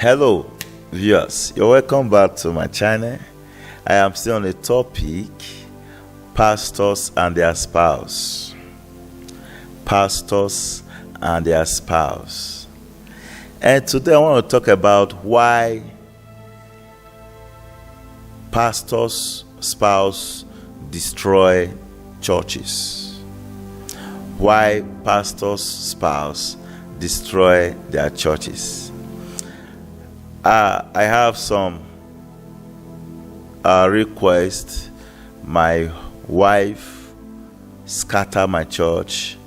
Hello, viewers. You're welcome back to my channel. I am still on the topic pastors and their spouse. Pastors and their spouse. And today I want to talk about why pastors' spouse destroy churches. Why pastors' spouse destroy their churches. I have some requests. My wife scattered my church.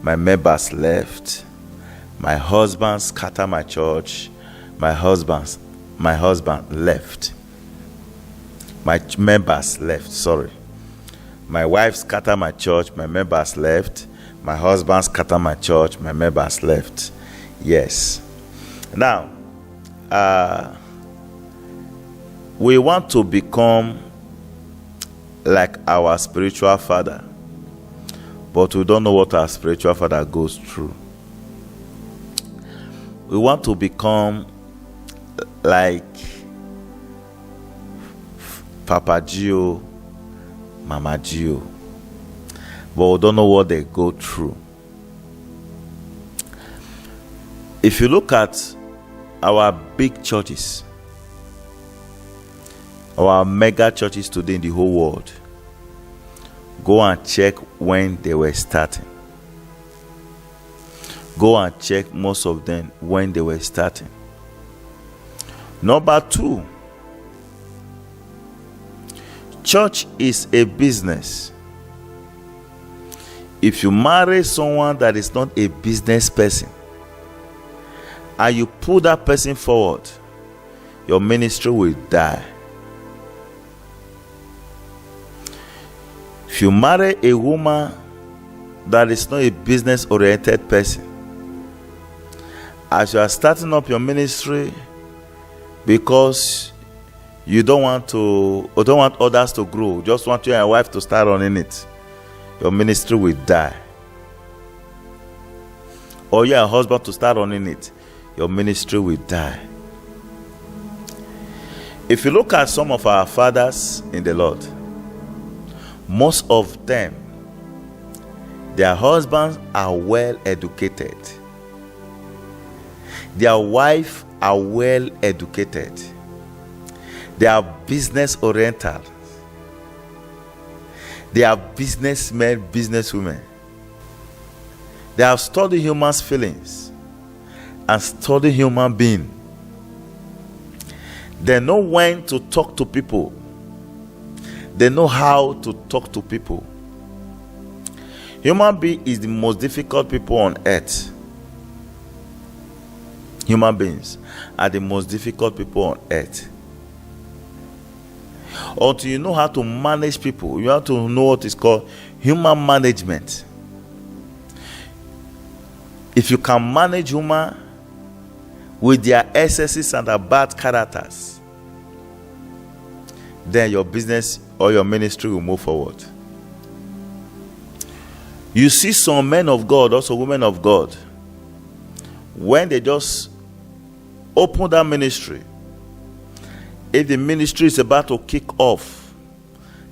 My members left. My husband scattered my church. My husband left. My members left. Sorry. My wife scattered my church. My members left. My husband scattered my church. My members left. Yes. Now, we want to become like our spiritual father, but we don't know what our spiritual father goes through. We want to become like Papa Gio, Mama Gio, but we don't know what they go through. If you look at our big churches, our mega churches today in the whole world, go and check when they were starting. Go and check most of them when they were starting. Number two, church is a business. If you marry someone that is not a business person, and you put that person forward, your ministry will die. If you marry a woman that is not a business-oriented person, as you are starting up your ministry because you don't want others to grow, just want you and your wife to start running it, your ministry will die. Or you and your husband to start running it, your ministry will die. If you look at some of our fathers in the Lord, most of them, their husbands are well educated. Their wives are well educated. They are business oriented. They are businessmen, businesswomen. They have studied human feelings and study human being. They know when to talk to people. They know how to talk to people. Human being is the most difficult people on earth. Human beings are the most difficult people on earth. Until you know how to manage people, you have to know what is called human management. If you can manage human with their excesses and their bad characters, then your business or your ministry will move forward. You see some men of God, also women of God, when they just open that ministry, if the ministry is about to kick off,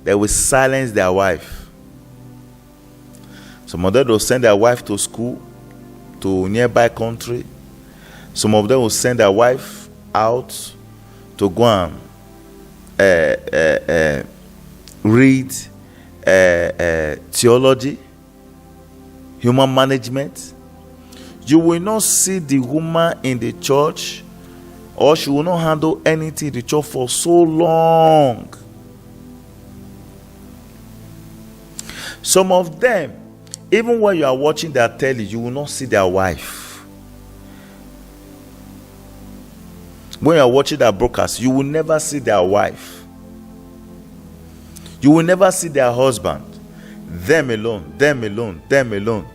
they will silence their wife. Some of them will send their wife to school, to nearby country. Some of them will send their wife out to go and read theology, human management. You will not see the woman in the church, or she will not handle anything in the church for so long. Some of them, even when you are watching their telly, you will not see their wife. When you are watching their broadcast, you will never see their wife. You will never see their husband. Them alone, them alone, them alone.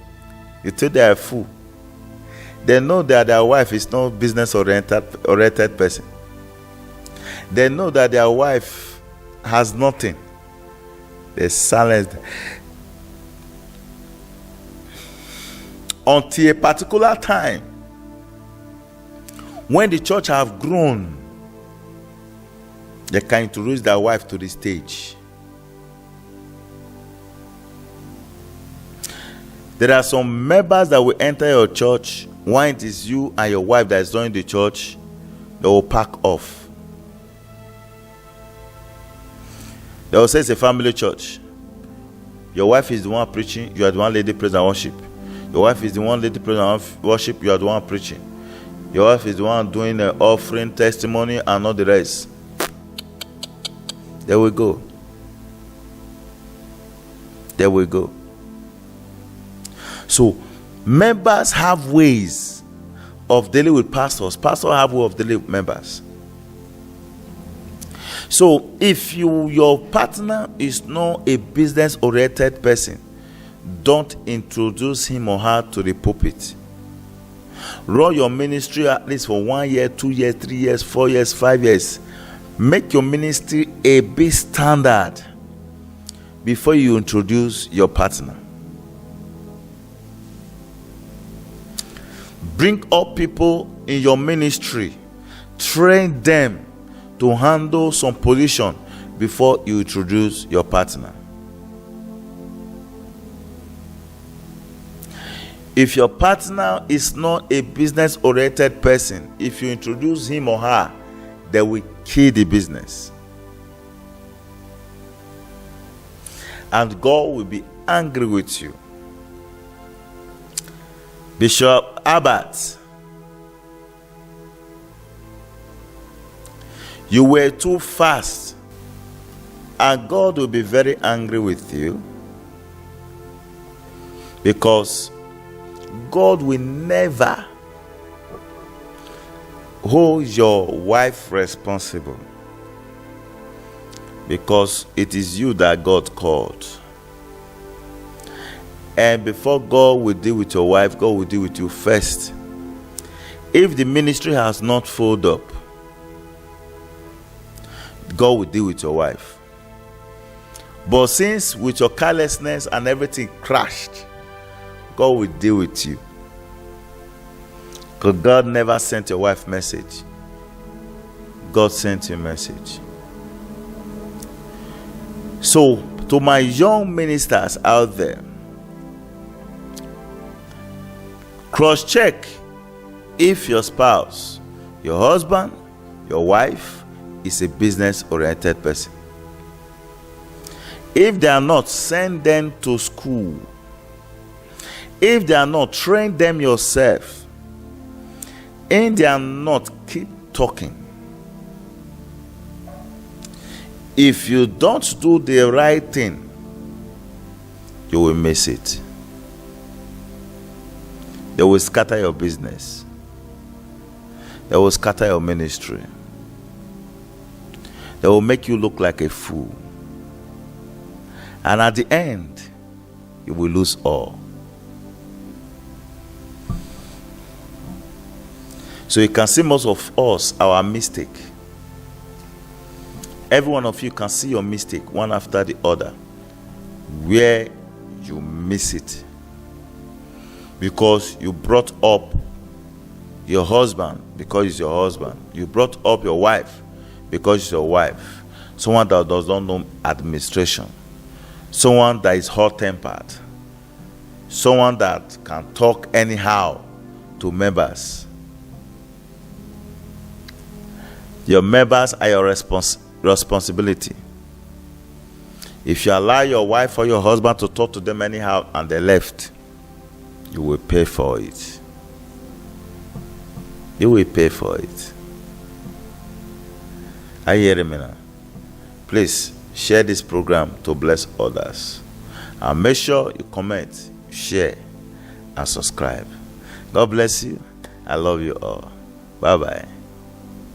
You think they are a fool. They know that their wife is not business-oriented person. They know that their wife has nothing. They silence. Until a particular time, When the church have grown, they can introduce their wife to the stage. There are some members that will enter your church. When it is you and your wife that is joining the church, they will pack off. They will say it's a family church. Your wife is the one preaching, you are the one lady praise and worship. Your wife is the one lady praise and worship, you are the one preaching. Your wife is the one doing the offering, testimony, and all the rest. There we go. There we go. So, members have ways of dealing with pastors. Pastors have way of dealing with members. So, if your partner is not a business-oriented person, don't introduce him or her to the pulpit. Run your ministry at least for 1 year, 2 years, 3 years, 4 years, 5 years. Make your ministry a big standard before you introduce your partner. Bring up people in your ministry. Train them to handle some position before you introduce your partner. If your partner is not a business-oriented person, if you introduce him or her, they will kill the business. And God will be angry with you. Bishop Abbott, you were too fast, and God will be very angry with you, because God will never hold your wife responsible, because it is you that God called. And before God will deal with your wife, God will deal with you first. If the ministry has not folded up, God will deal with your wife. But since with your carelessness and everything crashed, God will deal with you. Because God never sent your wife message. God sent you a message. So, to my young ministers out there, cross-check if your spouse, your husband, your wife is a business-oriented person. If they are not, send them to school. If they are not, train them yourself. If they are not, keep talking. If you don't do the right thing, you will miss it. They will scatter your business. They will scatter your ministry. They will make you look like a fool. And at the end, you will lose all. So you can see most of us, our mistake. Every one of you can see your mistake one after the other, where you miss it. Because you brought up your husband because he's your husband. You brought up your wife because she's your wife. Someone that does not know administration. Someone that is hot-tempered. Someone that can talk anyhow to members. Your members are your responsibility. If you allow your wife or your husband to talk to them anyhow and they left, you will pay for it. You will pay for it. Are you hearing me now? Please share this program to bless others. And make sure you comment, share, and subscribe. God bless you. I love you all. Bye-bye.